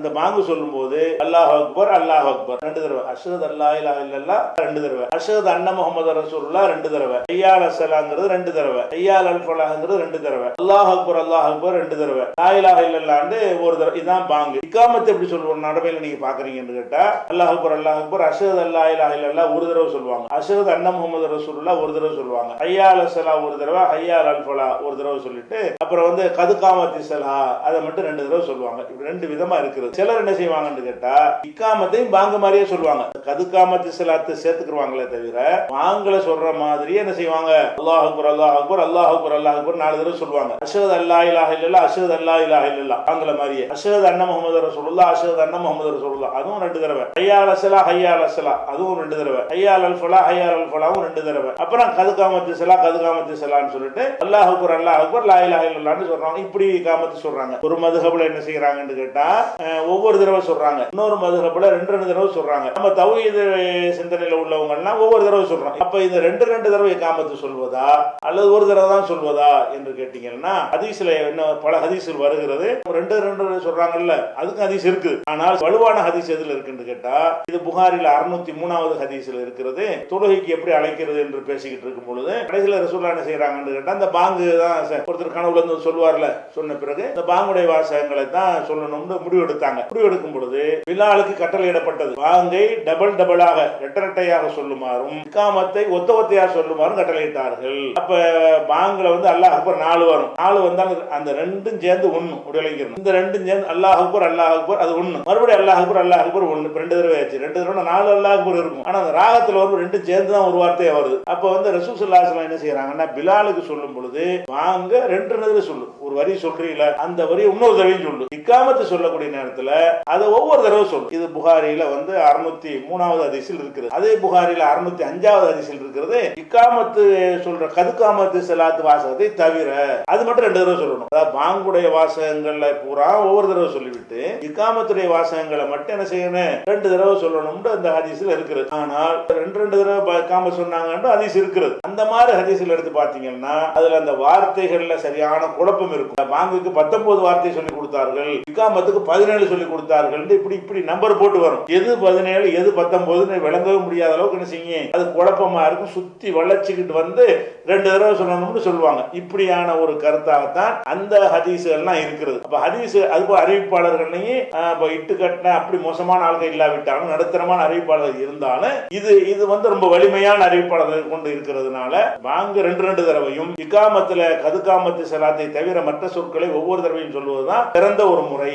அந்த பாங்கு சொல்லும் போது அல்லாஹ் அக்பர் ரெண்டு தடவை, அஷ்ஹது அல்லா இலாஹ இல்லல்லாஹ் ரெண்டு தடவை, அஷ்ஹது அன்ன முஹம்மது ரசூலுல்லாஹ் ரெண்டு தடவை, ஹய்யால் அஸ்ஸலாங்கிறது ரெண்டு தடவை, ஹய்யால் அல் ஃபலாஹ்ங்கிறது ரெண்டு தடவை, அல்லாஹ் அக்பர் ரெண்டு தடவை, லா இலாஹ இல்லல்லாஹ்னு ஒரு தடவை. இதுதான் பாங்கு. இக்காமத் எப்படி சொல்லுவோம் நடைமுறையில் நீங்க பாக்குறீங்கன்னு கேட்டா அல்லாஹ் அக்பர் அஷ்ஹது அல்லா இலாஹ இல்லல்லாஹ் ஒரு தடவை சொல்லுவாங்க, அஷ்ஹது அன்ன முஹம்மது ரசூலுல்லாஹ் ஒரு தடவை சொல்லுவாங்க, ஹய்யால் அஸ்ஸலாஹ் ஒரு தடவை, ஹய்யால் அல் ஃபலாஹ் ஒரு தடவை சொல்லிட்டு அப்புறம் கது காமத்தி ஸலா அதை மட்டும் ரெண்டு தடவை சொல்லுவாங்க. இப்படி ரெண்டு விதமா இருக்குது. சிலர் என்ன செய்வாங்கன்னு கேட்டா இக்காமத்தையும் பாங்கு மாதிரியே சொல்லுவாங்க, கது காமத்தி ஸலாத்தை சேர்த்துக்குவாங்களே தவிர பாங்குல சொல்ற மாதிரியே என்ன செய்வாங்க அல்லாஹ் அக்பர் நாலு தடவை சொல்லுவாங்க, அஷ்ஹது அல்லா இலாஹ இல்லல்லாஹ் அஷ்ஹது அல்லா இலாஹ இல்லல்லாஹ் பாங்குல மாதிரியே, அஷ்ஹது அன்ன முஹம்மது ரசூலுல்லாஹ் அஷ்ஹது அன்ன முஹம்மது ரசூலுல்லாஹ் அதுவும் ரெண்டு தடவை, ஹய்யால் அஸ்ஸலாஹ் அதுவும் ரெண்டு தடவை, ஹய்யால் அல் ஃபலாஹ் ரெண்டு தடவை, அப்புறம் கது காமத்தி ஸலான்னு சொல்லிட்டு அல்லாஹ் அக்பர் லா இலாஹ இல்லல்லாஹ்னு சொல்றாங்க. இப்படி காமத்து சொல்றாங்க. ஒரு மதுஹப்ல என்ன செய்யறாங்கன்னு கேட்டா ஒவ்வொரு தடவை சொல்றாங்க, இன்னொரு மதுஹப்ல ரெண்டு தடவை சொல்றாங்க. நம்ம தௌஹீத் சிந்தனையில உள்ளவங்க எல்லாம் ஒவ்வொரு தடவை சொல்றாங்க. அப்ப இந்த ரெண்டு தடவை காமத்து சொல்வதா அல்லது ஒரு தடவை தான் சொல்வதா என்று கேட்டீங்கன்னா ஹதீஸ்ல என்ன பல ஹதீஸ்கள் வருகிறது. ரெண்டு சொல்றாங்கல்ல, அதுக்கு ஹதீஸ் இருக்கு. ஆனால் வலுவான ஹதீஸ் எதுல இருக்குன்னு கேட்டா இது புகாரில 603வது ஹதீஸ்ல இருக்கிறது. தொழுகைக்கு எப்படி அழைக்கிறது என்று பேசிக்கிட்டு இருக்கும் பொழுது கடைசியில ரசூலுல்லாஹ் என்ன செய்யறாங்கன்னு கேட்டா அந்த பாங்கு தான் ஒருத்தர் கனவுல இருந்து சொல்லுவார்ல, சொன்ன பிறகு இந்த பாங்குடைய வாசகங்களை தான் சொல்லணும்னு முடிவெடுத்தாங்க. முடிவெடுக்கும் பொழுது பிலாலுக்கு கட்டளையிடப்பட்டது பாங்கை டபுளாக இரட்டையாக சொல்லுமாறும் இக்காமத்தை ஒத்தையாக சொல்லுமாறும் கட்டளையிட்டார்கள். அப்ப பாங்குல அல்லாஹ் அக்பர் 4 வரும். 4 வந்தால் அந்த ரெண்டும் சேர்ந்து ஒண்ணு உடலைங்கிறது. இந்த ரெண்டும் சேர்ந்து அல்லாஹ் அக்பர் அது ஒண்ணு, மறுபடியும் அல்லாஹ் அக்பர் ஒண்ணு. ரெண்டு தடவை ஆச்சு. ரெண்டு தடவை 4 அல்லாஹ் அக்பர் இருக்கும். ஆனா அந்த ராகத்துல ரெண்டும் சேர்ந்து தான் ஒரு வார்த்தையா வருது. அப்ப ரசூல் ஸல்லல்லாஹு அலைஹி வஸல்லம் என்ன செய்யறாங்கன்னா பிலாலுக்கு சொல்லும் பொழுது வாங்க ரெண்டு தடவை சொல்லு. ஒரு வரி சொல்றீங்கள அந்த வரி இன்னொரு தடவையும் சொல்லு. இக்காமத்து சொல்லக்கூடிய நேரத்துல அதை ஒவ்வொரு தடவை சொல்லு. இது புகாரில 603வது ஹதீஸில் இருக்கிறது. அதே புகாரில 605வது ஹதீஸில் இருக்கிறது. இக்காமத்து சொல்ற கது காமத்து ஸலாத் வாசகத்தை தவிர அது மட்டும் ரெண்டு தடவை சொல்லணும். அதாவது பாங்குடைய வாசகங்கள்ல பூரா ஒவ்வொரு தடவை சொல்லிவிட்டு இக்காமத்துடைய வாசகங்களை மட்டும் என்ன செய்யணும் ரெண்டு தடவை சொல்லணும்னு அந்த ஹதீஸ்ல இருக்குது. ஆனால் ரெண்டு தடவை காமத்து சொன்னாங்கன்னு ஹதீஸ் இருக்கிறது. அந்த மாதிரி ஹதீஸ்ல எடுத்து பாத்தீங்கன்னா அதுல அந்த வார்த்தைகள்ல சரியான குழப்பம் இருக்கும். பாங்குக்கு 19 வார்த்தை சொல்லி கொடுத்தார்கள், இக்காமத்துக்கு 17 சொல்லி கொடுத்தார்கள். இப்படி நம்பர் போட்டு வரும். எது 17 எது 19 விளங்கவே முடியாத அளவுக்கு என்ன செய்யும், அது குழப்பமா இருக்கும். சுத்தி வளைச்சுக்கிட்டு ரெண்டு தடவை சொல்லணும்னு சொல்லுவாங்க. இப்படியான ஒரு கருத்தாகத்தான் அந்த ஹதீஸ்கள்லாம் இருக்கிறது. அப்ப ஹதீஸ் அது அறிவிப்பாளர்களையும் இட்டு கட்டின அப்படி மோசமான ஆள்கள் இல்லாவிட்டாலும் நடுத்தரமான அறிவிப்பாளர்கள் இருந்தாலும் இது ரொம்ப வலிமையான அறிவிப்பாளர்கள் கொண்டு இருக்கிறதுனால வாங்க ரெண்டு தடவையும் இக்காமத்துல கது காமத்து ஸலாத்தை தவிர மற்ற சொற்களை ஒவ்வொரு தடவையும் சொல்வதுதான் சிறந்த ஒரு முறை.